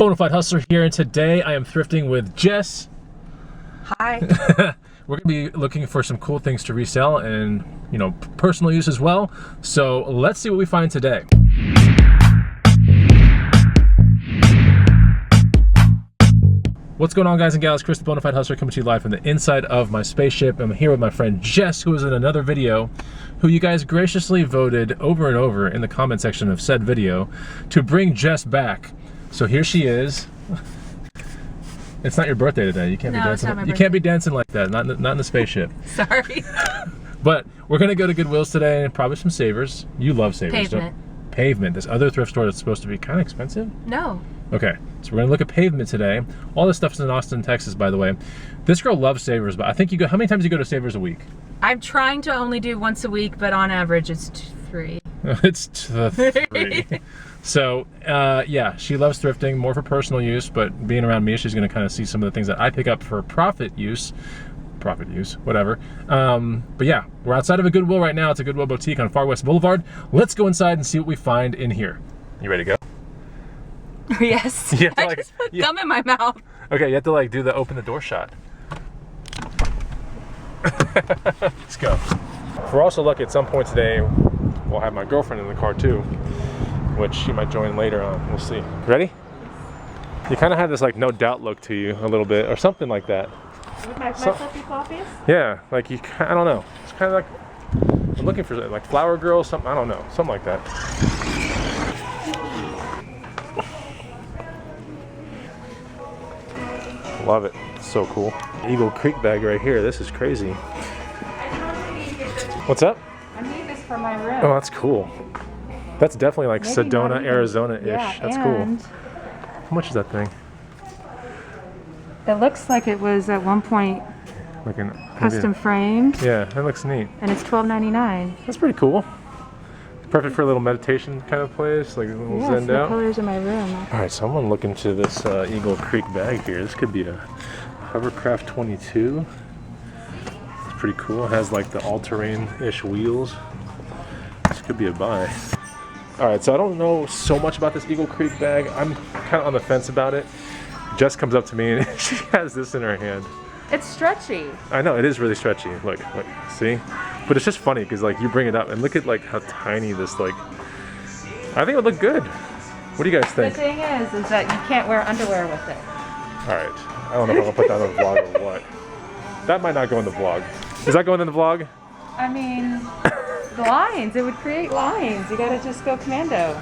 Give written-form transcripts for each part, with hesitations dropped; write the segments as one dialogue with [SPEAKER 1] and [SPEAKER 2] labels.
[SPEAKER 1] Bonafide Hustler here, and today I am thrifting with Jess.
[SPEAKER 2] Hi.
[SPEAKER 1] We're gonna be looking for some cool things to resell and, you know, personal use as well. So let's see what we find today. What's going on, guys and gals? Chris the Bonafide Hustler coming to you live from the inside of my spaceship. I'm here with my friend Jess, who was in another video, who you guys graciously voted over and over in the comment section of said video to bring Jess back. So here she is. It's not your birthday today. You can't be dancing. You can't be dancing like that. Not in the spaceship.
[SPEAKER 2] Sorry.
[SPEAKER 1] But we're gonna go to Goodwill's today and probably some savers. You love savers.
[SPEAKER 2] Pavement.
[SPEAKER 1] Pavement. This other thrift store that's supposed to be kind of expensive.
[SPEAKER 2] No.
[SPEAKER 1] Okay, so we're gonna look at Pavement today. All this stuff is in Austin, Texas, by the way. This girl loves savers, but I think you go. How many times do you go to Savers a week?
[SPEAKER 2] I'm trying to only do once a week, but on average it's 3.
[SPEAKER 1] It's 3. So, yeah, she loves thrifting, more for personal use, but being around me, she's gonna kind of see some of the things that I pick up for profit use, whatever. But yeah, we're outside of a Goodwill right now. It's a Goodwill boutique on Far West Boulevard. Let's go inside and see what we find in here. You ready to go?
[SPEAKER 2] Yes. I just put gum in my mouth.
[SPEAKER 1] Okay, you have to like do the open the door shot. Let's go. We're also lucky at some point today, we'll have my girlfriend in the car too, which she might join later on. We'll see. Ready? You kind of have this like no doubt look to you a little bit, or something like that.
[SPEAKER 2] With my flippy floppies?
[SPEAKER 1] Yeah, like you, I don't know. It's kind of like, I'm looking for like flower girl, something, I don't know, something like that. Love it. It's so cool. Eagle Creek bag right here. This is crazy. What's up?
[SPEAKER 2] I need this for my room.
[SPEAKER 1] Oh, that's cool. That's definitely like maybe Sedona, Arizona-ish.
[SPEAKER 2] Yeah,
[SPEAKER 1] that's cool. How much is that thing?
[SPEAKER 2] It looks like it was at one point
[SPEAKER 1] like an
[SPEAKER 2] custom framed.
[SPEAKER 1] Yeah, that looks neat.
[SPEAKER 2] And it's $12.99.
[SPEAKER 1] That's pretty cool. Perfect for a little meditation kind of place, like a little zenned out.
[SPEAKER 2] The colors in my room.
[SPEAKER 1] All right, so I'm gonna look into this Eagle Creek bag here. This could be a Hovercraft 22. It's pretty cool. It has like the all-terrain-ish wheels. This could be a buy. All right, so I don't know so much about this Eagle Creek bag. I'm kind of on the fence about it. Jess comes up to me and she has this in her hand.
[SPEAKER 2] It's stretchy.
[SPEAKER 1] I know, it is really stretchy. Look, see? But it's just funny because like you bring it up and look at like how tiny this like, I think it would look good. What do you guys think?
[SPEAKER 2] The thing is that you can't wear underwear with it.
[SPEAKER 1] All right, I don't know if I'm gonna put that on the vlog or what. That might not go in the vlog. Is that going in the vlog?
[SPEAKER 2] I mean, the lines, it would create lines. You gotta just go commando.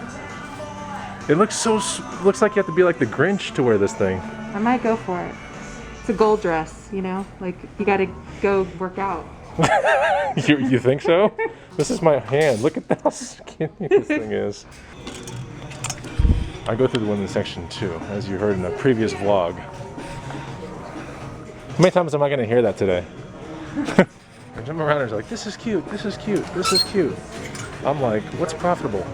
[SPEAKER 1] It looks like you have to be like the Grinch to wear this thing.
[SPEAKER 2] I might go for it. It's a gold dress, you know? Like, you gotta go work out.
[SPEAKER 1] You think so? This is my hand. Look at how skinny this thing is. I go through the women's section too, as you heard in a previous vlog. How many times am I gonna hear that today? I jump around and like, this is cute, this is cute, this is cute. I'm like, what's profitable?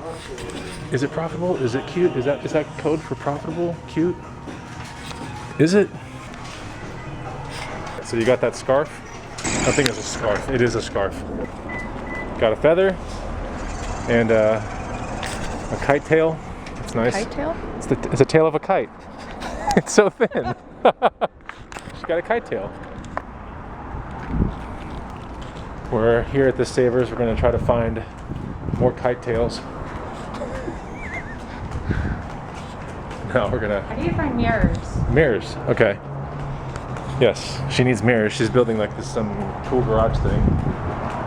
[SPEAKER 1] Is it profitable? Is it cute? Is that code for profitable? Cute? Is it? So you got that scarf? I think it's a scarf. It is a scarf. Got a feather and a kite tail. It's nice.
[SPEAKER 2] Kite tail?
[SPEAKER 1] It's a tail of a kite. It's so thin. She's got a kite tail. We're here at the Savers. We're going to try to find more kite tails. Now we're gonna.
[SPEAKER 2] How do you find mirrors?
[SPEAKER 1] Mirrors. Okay. Yes, she needs mirrors. She's building like this some cool garage thing.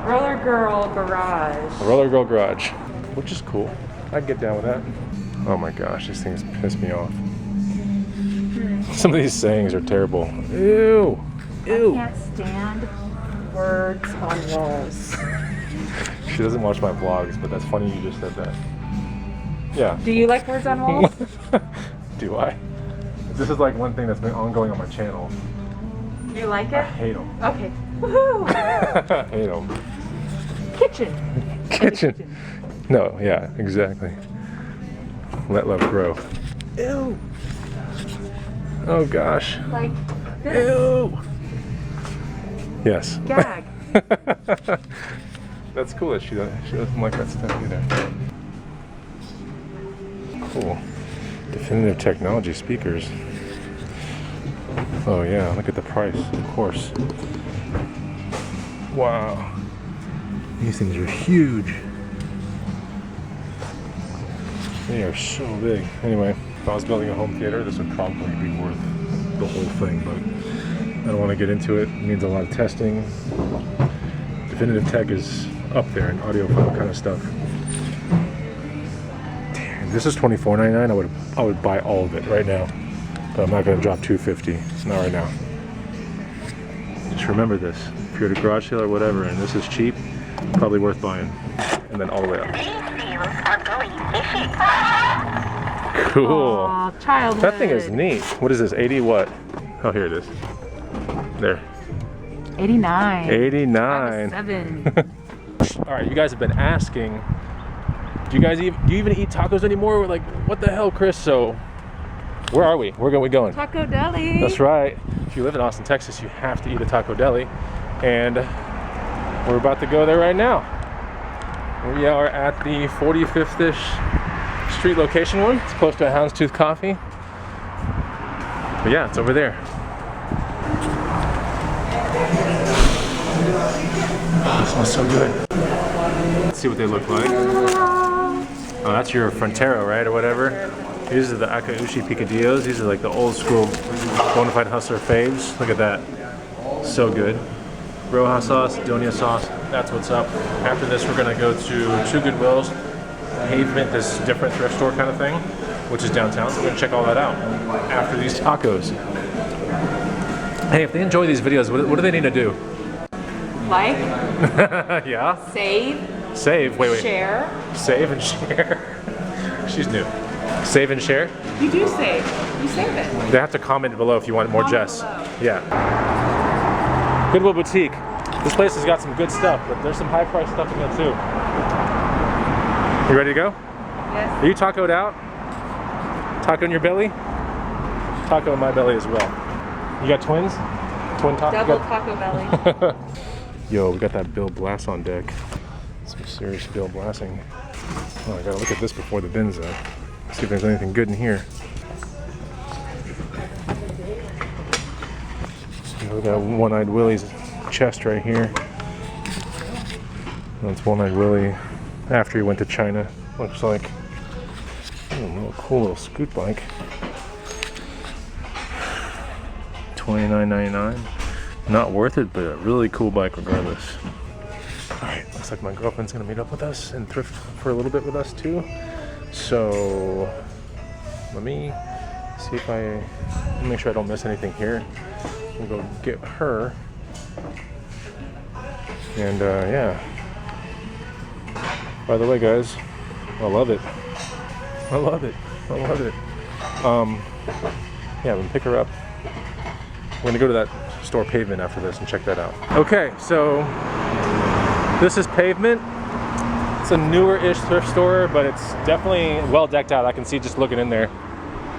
[SPEAKER 2] Roller Girl Garage.
[SPEAKER 1] A Roller Girl Garage, which is cool. I'd get down with that. Oh my gosh, these things piss me off. Some of these sayings are terrible. Ew. Ew.
[SPEAKER 2] I can't stand words on walls.
[SPEAKER 1] She doesn't watch my vlogs, but that's funny you just said that. Yeah.
[SPEAKER 2] Do you like words on walls?
[SPEAKER 1] Do I? This is like one thing that's been ongoing on my channel.
[SPEAKER 2] You like it?
[SPEAKER 1] I hate them.
[SPEAKER 2] Okay. Woohoo!
[SPEAKER 1] I hate them.
[SPEAKER 2] Kitchen.
[SPEAKER 1] Kitchen. No, yeah, exactly. Let love grow. Ew. Oh gosh.
[SPEAKER 2] Like this.
[SPEAKER 1] Ew. Yes.
[SPEAKER 2] Gag.
[SPEAKER 1] That's cool that she doesn't like that stuff either. Cool. Definitive Technology speakers. Oh yeah, look at the price, of course. Wow. These things are huge. They are so big. Anyway, if I was building a home theater, this would probably be worth the whole thing, but I don't want to get into it. It needs a lot of testing. Definitive Tech is up there in audiophile kind of stuff. Damn, this is $24.99. I would buy all of it right now, but I'm not going to drop $250. Not right now. Just remember this: if you're at a garage sale or whatever, and this is cheap, probably worth buying. And then all the way up. Cool.
[SPEAKER 2] Aww, childhood.
[SPEAKER 1] That thing is neat. What is this? 80 what? Oh, here it is. There.
[SPEAKER 2] 89.
[SPEAKER 1] 89.
[SPEAKER 2] 7.
[SPEAKER 1] All right, you guys have been asking, do you even eat tacos anymore? We're like, what the hell, Chris? So, where are we? Where are we going?
[SPEAKER 2] Taco Deli.
[SPEAKER 1] That's right. If you live in Austin, Texas, you have to eat a Taco Deli, and we're about to go there right now. We are at the 45th-ish Street location one. It's close to a Houndstooth Coffee. But yeah, it's over there. This smells so good. Let's see what they look like. Oh, that's your Frontero, right, or whatever? These are the Akaushi Picadillos. These are like the old school Bonafide Hustler faves. Look at that. So good. Roja sauce, Donia sauce, that's what's up. After this, we're gonna go to 2 Goodwills, Pavement, this different thrift store kind of thing, which is downtown, so we're gonna check all that out after these tacos. Hey, if they enjoy these videos, what do they need to do?
[SPEAKER 2] Like.
[SPEAKER 1] Yeah?
[SPEAKER 2] Save.
[SPEAKER 1] Save, wait.
[SPEAKER 2] Share.
[SPEAKER 1] Save and share. She's new. Save and share?
[SPEAKER 2] You do save. You save it.
[SPEAKER 1] They have to comment below if you want more
[SPEAKER 2] Comment
[SPEAKER 1] Jess.
[SPEAKER 2] below.
[SPEAKER 1] Yeah. Goodwill Boutique. This place has got some good stuff, but there's some high-priced stuff in there too. You ready to go?
[SPEAKER 2] Yes.
[SPEAKER 1] Are you tacoed out? Taco in your belly? Taco in my belly as well. You got twins? Twin taco?
[SPEAKER 2] Double Taco Belly.
[SPEAKER 1] Yo, we got that Bill Blast on deck. Some serious Bill Blasting. Oh, I gotta look at this before the bin's up. See if there's anything good in here. We got One-Eyed Willie's chest right here. That's One-Eyed Willie after he went to China. Looks like a cool little scoot bike. $29.99. Not worth it, but a really cool bike regardless. Alright, looks like my girlfriend's gonna meet up with us and thrift for a little bit with us too. So let me see if make sure I don't miss anything here. We'll go get her. And yeah. By the way, guys, I love it. I love it. I love it. Yeah, we'll pick her up. We're gonna go to that store Pavement after this and check that out. Okay, so this is Pavement. It's a newer-ish thrift store, but it's definitely well decked out. I can see just looking in there.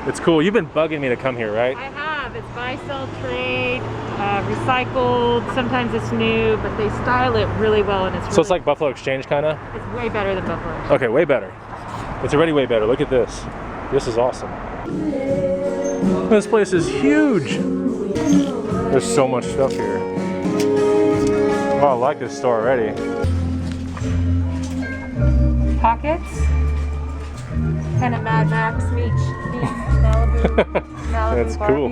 [SPEAKER 1] It's cool. You've been bugging me to come here, right?
[SPEAKER 2] I have. It's buy, sell, trade, recycled. Sometimes it's new, but they style it really well, and it's really,
[SPEAKER 1] So it's like Buffalo Exchange, kind of?
[SPEAKER 2] it's way better than Buffalo.
[SPEAKER 1] Okay, way better. It's already way better. Look at this. This is awesome. This place is huge. There's so much stuff here. Oh, I like this store already.
[SPEAKER 2] Pockets. Kind of Mad Max meets Malibu. Malibu
[SPEAKER 1] That's
[SPEAKER 2] Barbie.
[SPEAKER 1] cool.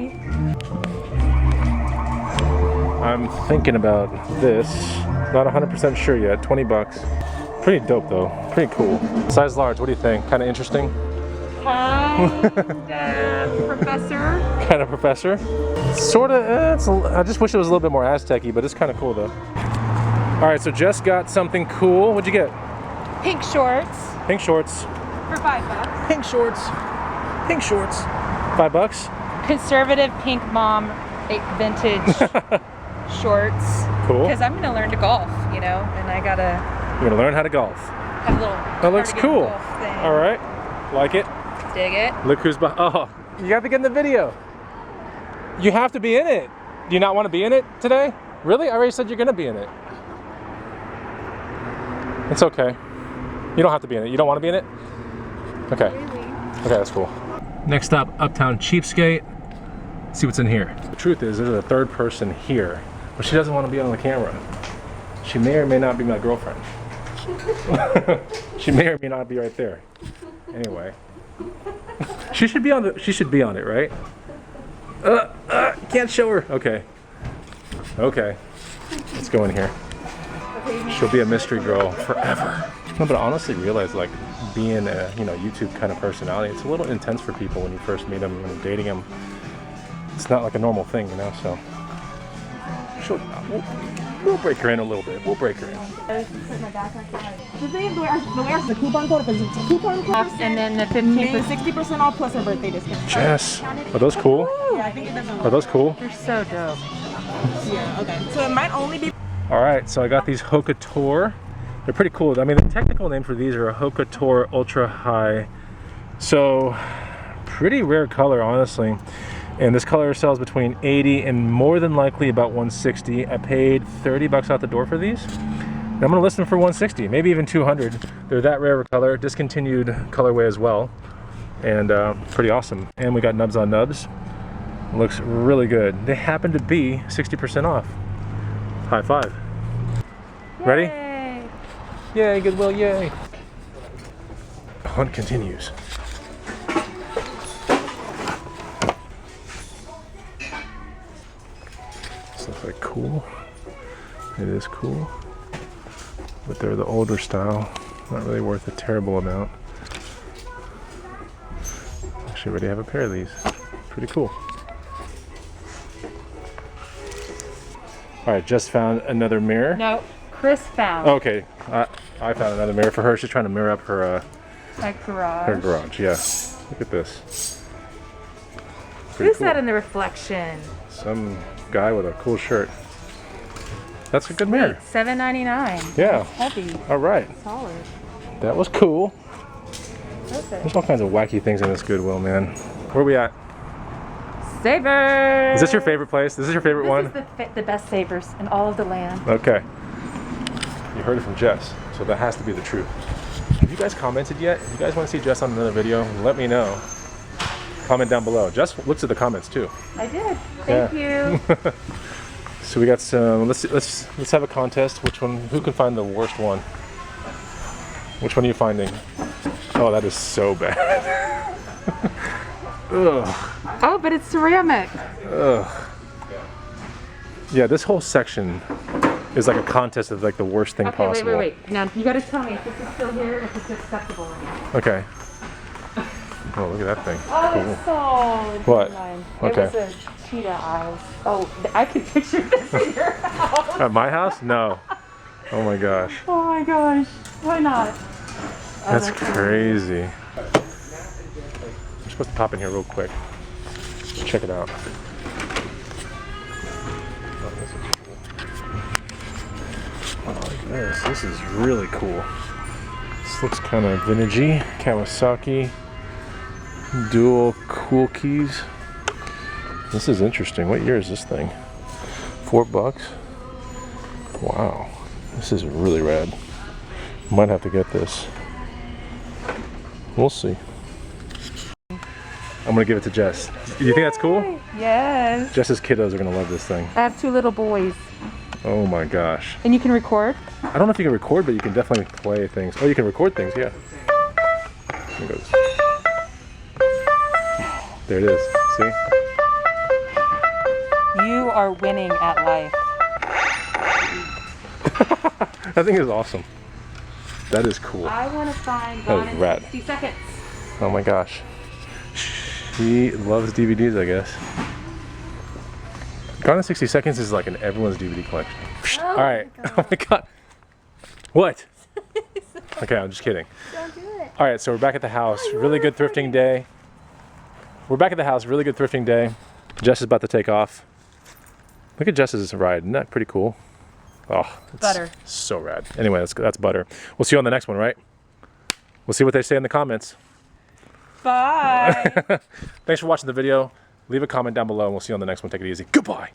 [SPEAKER 1] I'm thinking about this. Not 100% sure yet. 20 bucks. Pretty dope though. Pretty cool. Size large. What do you think? Kind of interesting?
[SPEAKER 2] Kind of professor.
[SPEAKER 1] Kind of professor. Sort of. I just wish it was a little bit more Aztec-y, but it's kind of cool though. All right, so Jess got something cool. What'd you get?
[SPEAKER 2] Pink shorts.
[SPEAKER 1] Pink shorts.
[SPEAKER 2] For $5.
[SPEAKER 1] Pink shorts. Pink shorts. $5.
[SPEAKER 2] Conservative pink mom vintage shorts.
[SPEAKER 1] Cool.
[SPEAKER 2] Because I'm gonna learn to golf, you know, and I gotta
[SPEAKER 1] You're gonna learn how to golf.
[SPEAKER 2] have a little.
[SPEAKER 1] That looks
[SPEAKER 2] cardigan
[SPEAKER 1] cool.
[SPEAKER 2] golf thing.
[SPEAKER 1] All right, like it.
[SPEAKER 2] Dig it.
[SPEAKER 1] Look who's behind. Oh, you have to get in the video. You have to be in it. Do you not want to be in it today? Really? I already said you're gonna be in it. It's okay. You don't have to be in it. You don't want to be in it? Okay.
[SPEAKER 2] Really?
[SPEAKER 1] Okay, that's cool. Next stop, Uptown Cheapskate. See what's in here. The truth is, there's a third person here, but she doesn't want to be on the camera. She may or may not be my girlfriend. She may or may not be right there. Anyway, she should be on it, right? Can't show her. Okay. Okay. Let's go in here. She'll be a mystery girl forever. No, but I honestly realized, like, being a YouTube kind of personality, it's a little intense for people when you first meet them and dating them. It's not like a normal thing, you know. So we'll break her in a little bit. We'll break her in.
[SPEAKER 3] The coupon code, if it's a coupon code,
[SPEAKER 2] And then the 15%.
[SPEAKER 3] 60% off plus a birthday discount.
[SPEAKER 1] Jess, are those cool?
[SPEAKER 3] Yeah, I think it doesn't.
[SPEAKER 1] Are those cool?
[SPEAKER 2] They're so dope.
[SPEAKER 3] Yeah, okay. So it might only be.
[SPEAKER 1] All right, so I got these Hoka Tour. They're pretty cool. I mean, the technical name for these are a Hoka Tour Ultra High. So, pretty rare color, honestly. And this color sells between 80 and more than likely about 160. I paid 30 bucks out the door for these. And I'm gonna list them for 160, maybe even 200. They're that rare of a color, discontinued colorway as well. And pretty awesome. And we got nubs on nubs. Looks really good. They happen to be 60% off. High five. Ready?
[SPEAKER 2] Yay.
[SPEAKER 1] Yay, Goodwill, yay. The hunt continues. This looks like cool. It is cool. But they're the older style. Not really worth a terrible amount. Actually, already have a pair of these. Pretty cool. All right, just found another mirror.
[SPEAKER 2] No, Chris found
[SPEAKER 1] Okay, I found another mirror for her. She's trying to mirror up her
[SPEAKER 2] garage.
[SPEAKER 1] her garage. Yeah, look at this. Pretty
[SPEAKER 2] Who's
[SPEAKER 1] cool.
[SPEAKER 2] that in the reflection?
[SPEAKER 1] Some guy with a cool shirt. That's a good mirror.
[SPEAKER 2] $7.99.
[SPEAKER 1] Yeah.
[SPEAKER 2] Heavy.
[SPEAKER 1] All right,
[SPEAKER 2] Solid.
[SPEAKER 1] that was cool.
[SPEAKER 2] Perfect.
[SPEAKER 1] There's all kinds of wacky things in this Goodwill, man. Where are we at?
[SPEAKER 2] Savers.
[SPEAKER 1] Is this your favorite place? This is your favorite one?
[SPEAKER 2] This is the best Savers in all of the land.
[SPEAKER 1] Okay. You heard it from Jess, so that has to be the truth. Have you guys commented yet? If you guys want to see Jess on another video, let me know. Comment down below. Jess looks at the comments too.
[SPEAKER 2] I did. Thank you.
[SPEAKER 1] So we got some. Let's have a contest. Who can find the worst one? Which one are you finding? Oh, that is so bad. Ugh.
[SPEAKER 2] Oh, but it's ceramic.
[SPEAKER 1] Ugh. Yeah, this whole section is like a contest of like the worst thing possible.
[SPEAKER 2] Wait. Now you got to tell me if this is still here and if it's acceptable or not.
[SPEAKER 1] Okay. Oh, look at that thing.
[SPEAKER 2] Oh,
[SPEAKER 1] Cool.
[SPEAKER 2] it's sold.
[SPEAKER 1] What?
[SPEAKER 2] Mine.
[SPEAKER 1] Okay.
[SPEAKER 2] It was a cheetah eyes. Oh, I could picture this in your house.
[SPEAKER 1] At my house? No. Oh my gosh.
[SPEAKER 2] Oh my gosh. Why not?
[SPEAKER 1] That's crazy. We're supposed to pop in here real quick. Check it out. Oh, look at this. This is really cool. This looks kind of vintagey. Kawasaki. Dual cool keys. This is interesting. What year is this thing? $4? Wow. This is really rad. Might have to get this. We'll see. I'm gonna give it to Jess. Do you think that's cool?
[SPEAKER 2] Yes.
[SPEAKER 1] Jess's kiddos are gonna love this thing.
[SPEAKER 2] I have 2 little boys.
[SPEAKER 1] Oh my gosh.
[SPEAKER 2] And you can record?
[SPEAKER 1] I don't know if you can record, but you can definitely play things. Oh, you can record things, yeah. Here it goes. There it is. See?
[SPEAKER 2] You are winning at life.
[SPEAKER 1] That thing is awesome. That is cool.
[SPEAKER 2] I want to find
[SPEAKER 1] That
[SPEAKER 2] Gone
[SPEAKER 1] is
[SPEAKER 2] in
[SPEAKER 1] rad.
[SPEAKER 2] 60 Seconds.
[SPEAKER 1] Oh my gosh. She loves DVDs, I guess. Gone in 60 Seconds is like in everyone's DVD collection.
[SPEAKER 2] Oh
[SPEAKER 1] All right. Oh my god. What? Okay, I'm just kidding.
[SPEAKER 2] Don't do it.
[SPEAKER 1] All right, so we're back at the house. Really good thrifting day. We're back at the house. Really good thrifting day. Jess is about to take off. Look at Jess's ride. Isn't that pretty cool? Oh, it's
[SPEAKER 2] Butter.
[SPEAKER 1] so rad. Anyway, that's butter. We'll see you on the next one, right? We'll see what they say in the comments.
[SPEAKER 2] Bye.
[SPEAKER 1] Thanks for watching the video. Leave a comment down below and we'll see you on the next one. Take it easy. Goodbye.